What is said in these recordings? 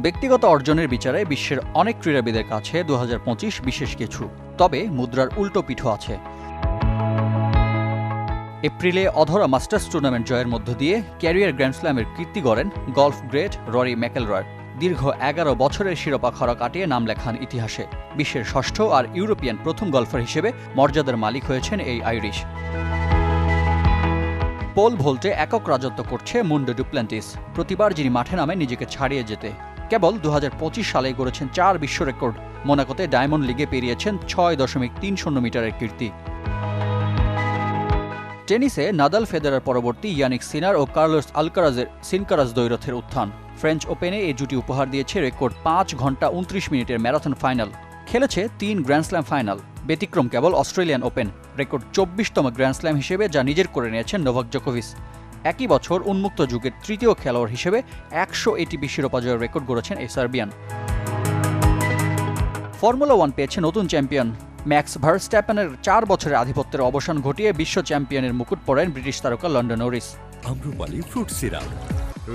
ব্যক্তিগত অর্জনের বিচারে বিশ্বের অনেক ক্রীড়াবিদের কাছে 2025 বিশেষ কিছু, তবে মুদ্রার উল্টো পিঠও আছে। এপ্রিলে অধরা মাস্টার্স টুর্নামেন্ট জয়ের মধ্য দিয়ে ক্যারিয়ার গ্র্যান্ড স্ল্যামের কীর্তি গড়েন গলফ গ্রেট ররি ম্যাকেলরয়। দীর্ঘ 11 বছরের শিরোপা খরা কাটিয়ে নাম লেখান ইতিহাসে। বিশ্বের ষষ্ঠ আর ইউরোপিয়ান প্রথম গলফার হিসেবে মর্যাদার মালিক হয়েছেন এই আইরিশ। পোল ভোল্টে একক রাজত্ব করছে মুন্ডো ডুপ্ল্যান্টিস, প্রতিবার যিনি মাঠে নামে নিজেকে ছাড়িয়ে যেতে। কেবল 2025 সালে গড়েছেন 4 বিশ্ব রেকর্ড। মোনাকোতে ডায়মন্ড লিগে পেরিয়েছেন 6.30 মিটারের কীর্তি। টেনিসে নাদাল ফেদেরার পরবর্তী ইয়ানিক সিনার ও কার্লোস আলকারাজের সিনকারাজ দ্বৈরথের উত্থান। ফ্রেঞ্চ ওপেনে এই জুটি উপহার দিয়েছে রেকর্ড 5 ঘন্টা 29 মিনিটের ম্যারাথন ফাইনাল। খেলেছে 3 গ্র্যান্ড স্ল্যাম ফাইনাল। ব্যতিক্রম কেবল অস্ট্রেলিয়ান ওপেন, রেকর্ড 24তম গ্র্যান্ড স্ল্যাম হিসেবে, যা নিজের করে নিয়েছেন নোভাক জোকোভিচ। একই বছর উন্মুক্ত যুগের তৃতীয় খেলোয়াড় হিসেবে 100 এটিপি শিরোপা জয়ের রেকর্ড গড়েছেন এই সার্বিয়ান। ফর্মুলা 1 পেয়েছে নতুন চ্যাম্পিয়ন। ম্যাক্স ভার্স্ট্যাপেনের 4 বছরের আধিপত্যের অবসান ঘটিয়ে বিশ্ব চ্যাম্পিয়নের মুকুট পড়েন ব্রিটিশ তারকা London Norris. Amrapali fruit syrup,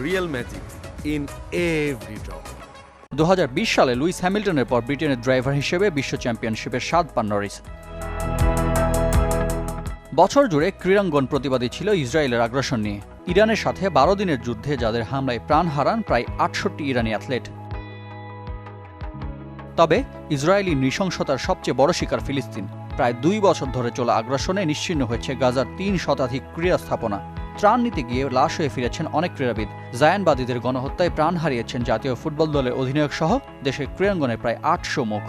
real magic in every drop. 2020 সালে লুইস হ্যামিল্টনের পর ব্রিটেনের ড্রাইভার হিসেবে বিশ্ব চ্যাম্পিয়নশিপের স্বাদ পান নরিস। বছর জুড়ে ক্রীড়াঙ্গন প্রতিবাদী ছিল ইসরায়েলের আগ্রাসন নিয়ে। ইরানের সাথে 12 দিনের যুদ্ধে যাদের হামলায় প্রাণ হারান প্রায় 68 ইরানি অ্যাথলেট। তবে ইসরায়েলি নৃশংসতার সবচেয়ে বড় শিকার ফিলিস্তিন। প্রায় 2 বছর ধরে চলা আগ্রাসনে নিশ্চিহ্ন হয়েছে গাজার 3 শতাধিক ক্রীড়া স্থাপনা। ত্রাণ নিতে গিয়ে লাশ হয়ে ফিরেছেন অনেক ক্রীড়াবিদ। জায়ানবাদীদের গণহত্যায় প্রাণ হারিয়েছেন জাতীয় ফুটবল দলের অধিনায়ক সহ দেশের ক্রীড়াঙ্গনে প্রায় 800 মুখ।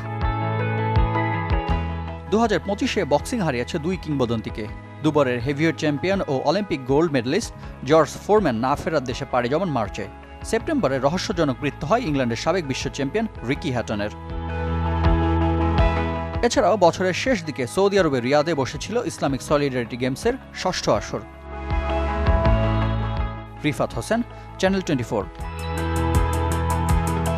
2025-এ বক্সিং হারিয়েছে 2 কিংবদন্তিকে। দুবারের হেভিওয়েট চ্যাম্পিয়ন ও Olympic gold medalist George Foreman না ফেরার দেশে পাড়ি জমান মার্চে। সেপ্টেম্বরে রহস্যজনক মৃত্যু হয় ইংল্যান্ডের সাবেক বিশ্ব চ্যাম্পিয়ন রিকি হ্যাটনের। এছাড়াও বছরের শেষ দিকে সৌদি আরবের রিয়াদে বসেছিল ইসলামিক সলিডারিটি গেমসের 6ষ্ঠ আসর। রিফাত হোসেন, চ্যানেল 24।